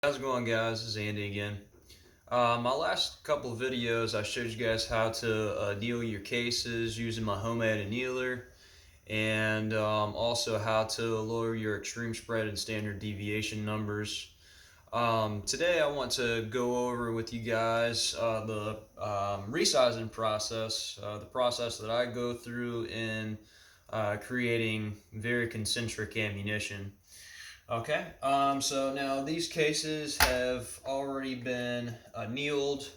How's it going, guys? This is Andy again. My last couple of videos, I showed you guys how to anneal your cases using my homemade annealer, and also how to lower your extreme spread and standard deviation numbers. Today, I want to go over with you guys the resizing process, the process that I go through in creating very concentric ammunition. Okay, so now these cases have already been annealed,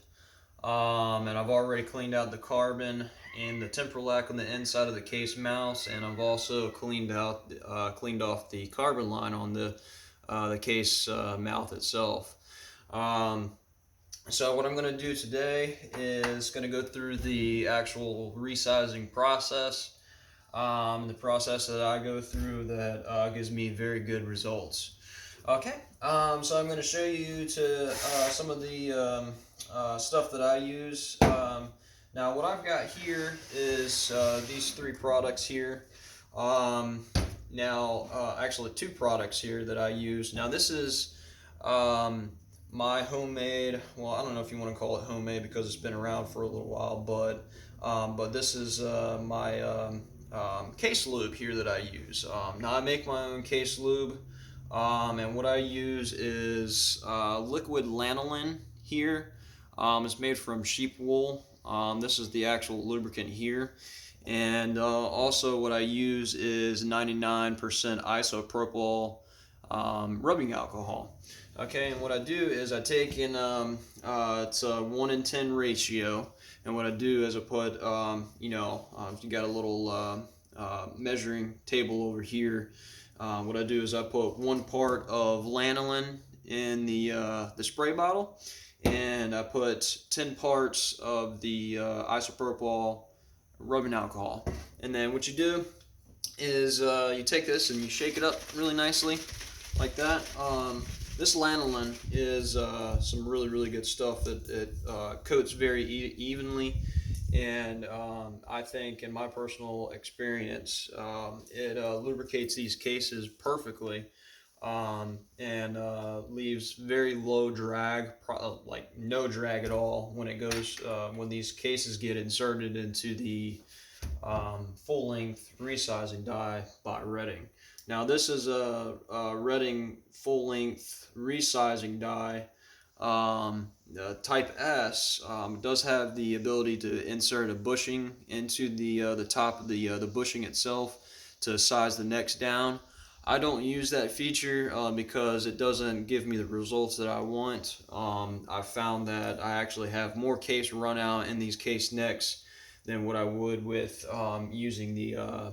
and I've already cleaned out the carbon and the temperlac on the inside of the case mounts, and I've also cleaned off the carbon line on the case mouth itself. Um, so what I'm going to do today is going to go through the actual resizing process. The process that I go through that gives me very good results. Okay, so I'm going to show you some of the stuff that I use. Now, what I've got here is these three products here. Actually, two products here that I use. Now, this is my homemade. Well, I don't know if you want to call it homemade because it's been around for a little while, but this is my case lube here that I use. Now I make my own case lube, and what I use is liquid lanolin here. It's made from sheep wool. This is the actual lubricant here. And also what I use is 99% isopropyl rubbing alcohol. Okay, and what I do is I take in, it's a 1 in 10 ratio, and what I do is I put, you got a little measuring table over here. What I do is I put 1 part of lanolin in the spray bottle, and I put 10 parts of the isopropyl rubbing alcohol. And then what you do is you take this and you shake it up really nicely like that. This lanolin is some really good stuff. It coats very evenly, and I think, in my personal experience, it lubricates these cases perfectly, and leaves very low drag, like no drag at all when it goes when these cases get inserted into the full-length resizing die by Redding. Now this is a Redding full-length resizing die, type S. Does have the ability to insert a bushing into the top of the bushing itself to size the necks down. I don't use that feature because it doesn't give me the results that I want. I've found that I actually have more case run out in these case necks than what I would with using the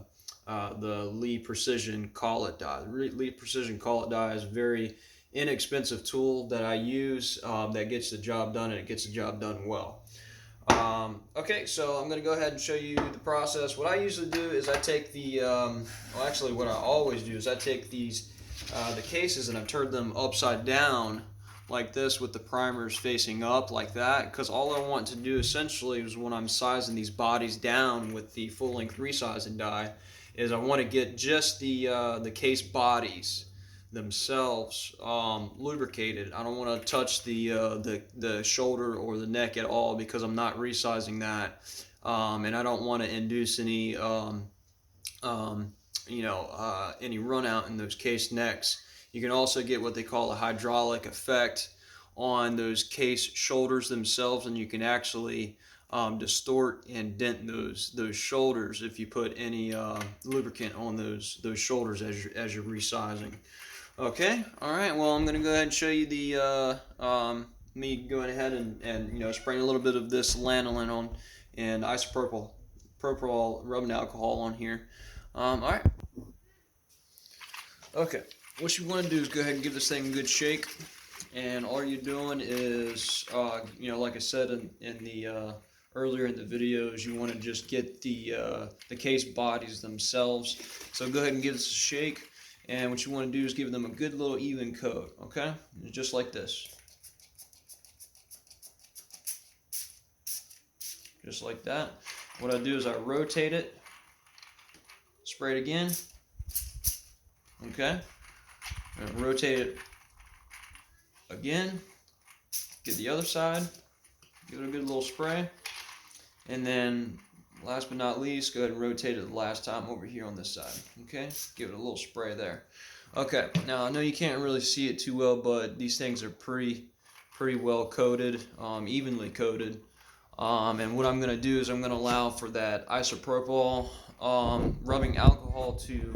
Lee Precision collet die. The Lee Precision collet die is a very inexpensive tool that I use that gets the job done, and it gets the job done well. Okay, so I'm going to go ahead and show you the process. What I usually do is I take what I always do is I take the cases, and I turn them upside down like this with the primers facing up like that, because all I want to do essentially is, when I'm sizing these bodies down with the full-length resizing die, is I want to get just the case bodies themselves lubricated. I don't want to touch the shoulder or the neck at all, because I'm not resizing that, and I don't want to induce any any run out in those case necks. You can also get what they call a hydraulic effect on those case shoulders themselves, and you can actually distort and dent those shoulders if you put any lubricant on those shoulders as you're resizing. Okay, all right. Well, I'm going to go ahead and show you me going ahead and spraying a little bit of this lanolin on and isopropyl rubbing alcohol on here. All right. Okay. What you want to do is go ahead and give this thing a good shake, and all you're doing is, like I said in the earlier in the videos, you want to just get the case bodies themselves. So go ahead and give this a shake, and what you want to do is give them a good little even coat. Okay, just like this, just like that. What I do is I rotate it, spray it again. Okay, and rotate it again, get the other side, give it a good little spray, and then last but not least, go ahead and rotate it the last time over here on this side. Okay, give it a little spray there. Okay, now I know you can't really see it too well, but these things are pretty well coated, evenly coated. And what I'm going to do is I'm going to allow for that isopropyl rubbing alcohol to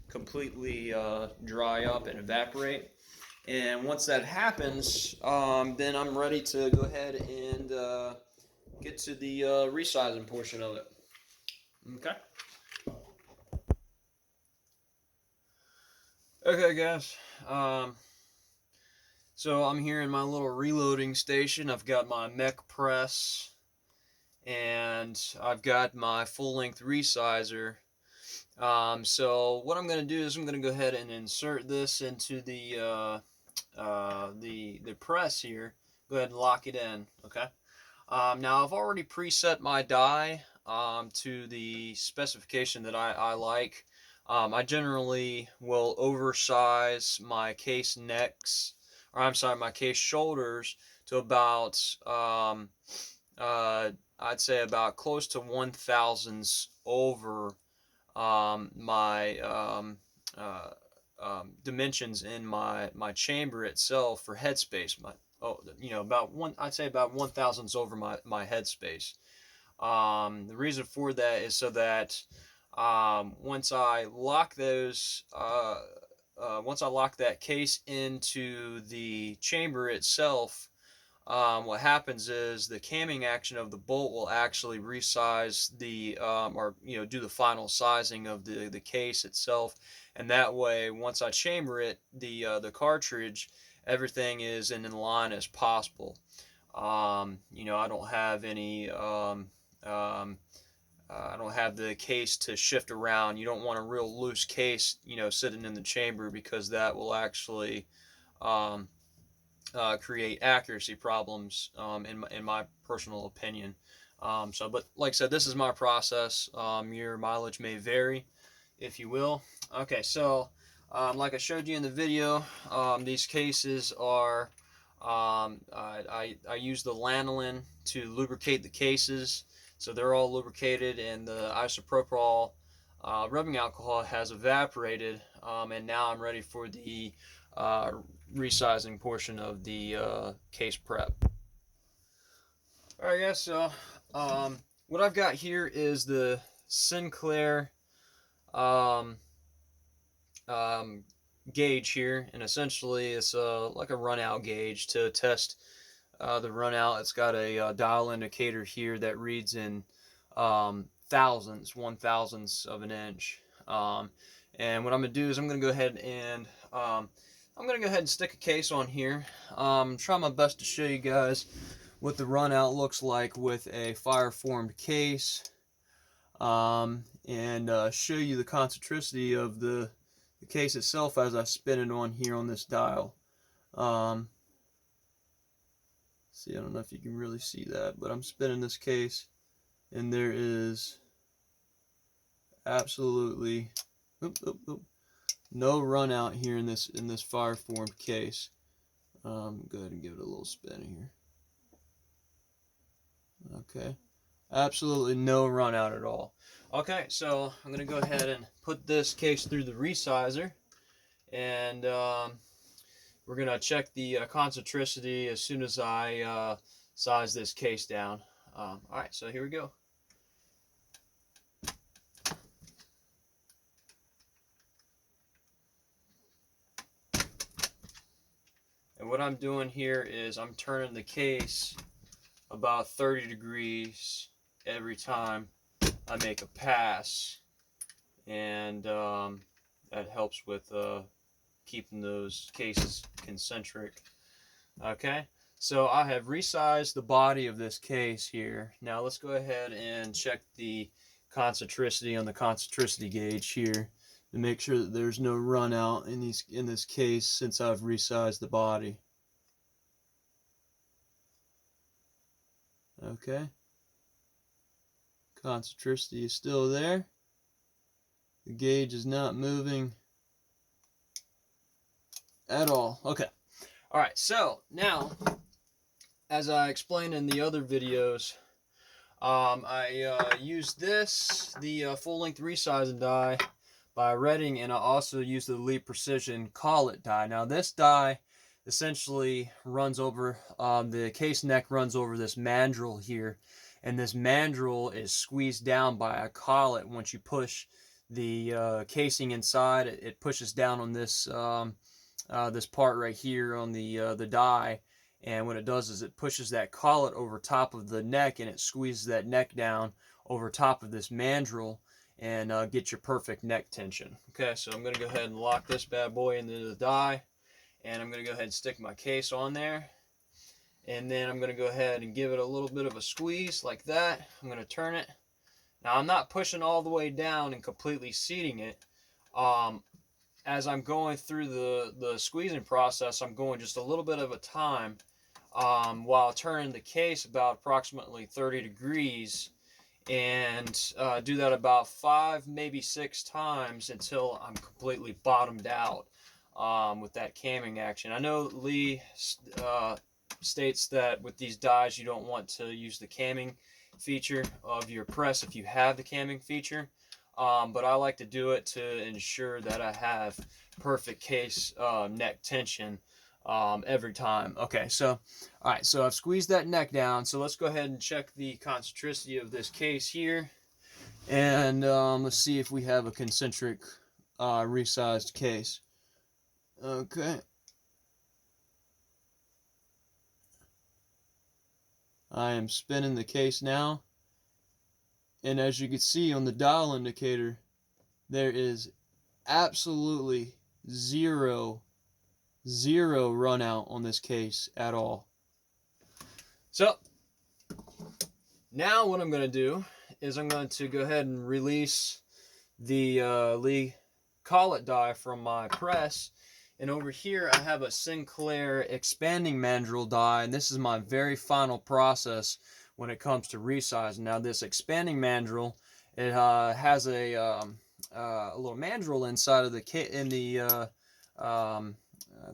completely dry up and evaporate. And once that happens, then I'm ready to go ahead and get to the resizing portion of it. Okay. Okay, guys. So I'm here in my little reloading station. I've got my MEC press, and I've got my full-length resizer. So what I'm going to do is I'm going to go ahead and insert this into the press here. Go ahead and lock it in. Okay. Now I've already preset my die to the specification that I like. I generally will oversize my case necks, or I'm sorry, my case shoulders to about I'd say about close to 1/1000 over my dimensions in my chamber itself for headspace. I'd say about 1/1000 over my headspace. The reason for that is so that once I lock that case into the chamber itself, what happens is the camming action of the bolt will actually resize do the final sizing of the case itself, and that way, once I chamber it, the cartridge, everything is in line as possible. I don't have any. I don't have the case to shift around. You don't want a real loose case, sitting in the chamber, because that will actually create accuracy problems, in my personal opinion. But like I said, this is my process. Your mileage may vary, if you will. Okay, so like I showed you in the video, these cases are, I use the lanolin to lubricate the cases, so they're all lubricated, and the isopropyl rubbing alcohol has evaporated, and now I'm ready for the resizing portion of the case prep. Alright, guys, so what I've got here is the Sinclair gauge here, and essentially it's like a run out gauge to test the run out. It's got a dial indicator here that reads in thousandths, 1/1000 of an inch. And what I'm going to do is I'm going to go ahead and stick a case on here. Try my best to show you guys what the run out looks like with a fire formed case, and show you the concentricity of the case itself as I spin it on here on this dial. See, I don't know if you can really see that, but I'm spinning this case, and there is absolutely no run out here in this fire formed case. Go ahead and give it a little spin here. Okay, absolutely no run out at all. Okay, so I'm going to go ahead and put this case through the resizer, and we're going to check the concentricity as soon as I size this case down. Alright, so here we go. And what I'm doing here is I'm turning the case about 30 degrees every time I make a pass, and that helps with keeping those cases concentric. Okay, so I have resized the body of this case here. Now let's go ahead and check the concentricity on the concentricity gauge here to make sure that there's no run out in this case since I've resized the body. Okay, concentricity is still there. The gauge is not moving at all. Okay, All right, so now, as I explained in the other videos, I used the full-length resizing die by Redding, and I also used the Elite Precision collet die. Now this die essentially runs over, the case neck runs over this mandrel here, and this mandrel is squeezed down by a collet. Once you push the casing inside, it pushes down on this this part right here on the die, and what it does is it pushes that collet over top of the neck, and it squeezes that neck down over top of this mandrel, and get your perfect neck tension. Okay, so I'm going to go ahead and lock this bad boy into the die, and I'm going to go ahead and stick my case on there, and then I'm going to go ahead and give it a little bit of a squeeze like that. I'm going to turn it. Now I'm not pushing all the way down and completely seating it. As I'm going through the squeezing process, I'm going just a little bit of a time while turning the case about approximately 30 degrees, and do that about 5, maybe 6 times until I'm completely bottomed out with that camming action. I know Lee states that with these dies you don't want to use the camming feature of your press if you have the camming feature, but I like to do it to ensure that I have perfect case neck tension every time. Okay, so all right, so I've squeezed that neck down, so let's go ahead and check the concentricity of this case here, and let's see if we have a concentric resized case. Okay, I am spinning the case now, and as you can see on the dial indicator, there is absolutely zero run out on this case at all. So now what I'm going to do is I'm going to go ahead and release the Lee collet die from my press, and over here I have a Sinclair expanding mandrel die, and this is my very final process when it comes to resizing. Now this expanding mandrel, it has a little mandrel inside of the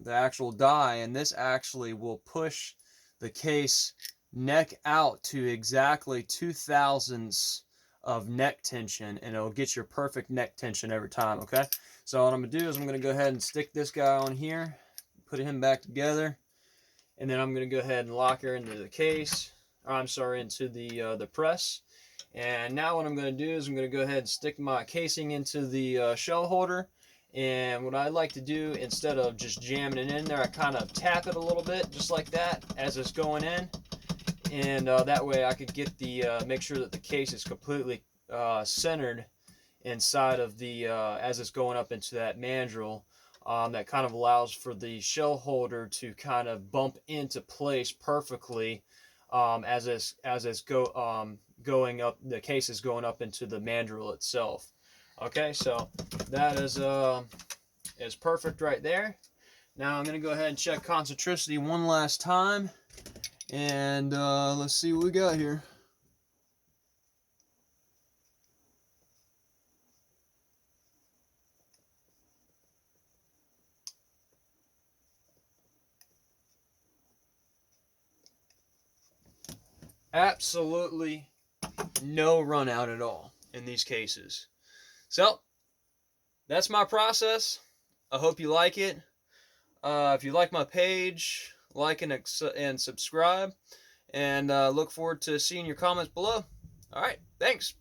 actual die, and this actually will push the case neck out to exactly 2/1000ths of neck tension, and it'll get your perfect neck tension every time. Okay, so what I'm gonna do is I'm gonna go ahead and stick this guy on here, put him back together, and then I'm gonna go ahead and lock her into the case, or I'm sorry, into the press. And now what I'm going to do is I'm going to go ahead and stick my casing into the shell holder, and what I like to do, instead of just jamming it in there, I kind of tap it a little bit just like that as it's going in, and that way I could get the make sure that the case is completely centered inside of the as it's going up into that mandrel. That kind of allows for the shell holder to kind of bump into place perfectly as it's going up, the case is going up into the mandrel itself. Okay, so that is perfect right there. Now I'm going to go ahead and check concentricity one last time, and let's see what we got here. Absolutely no run out at all in these cases. So that's my process. I hope you like it. If you like my page, like and subscribe, and look forward to seeing your comments below. All right, thanks.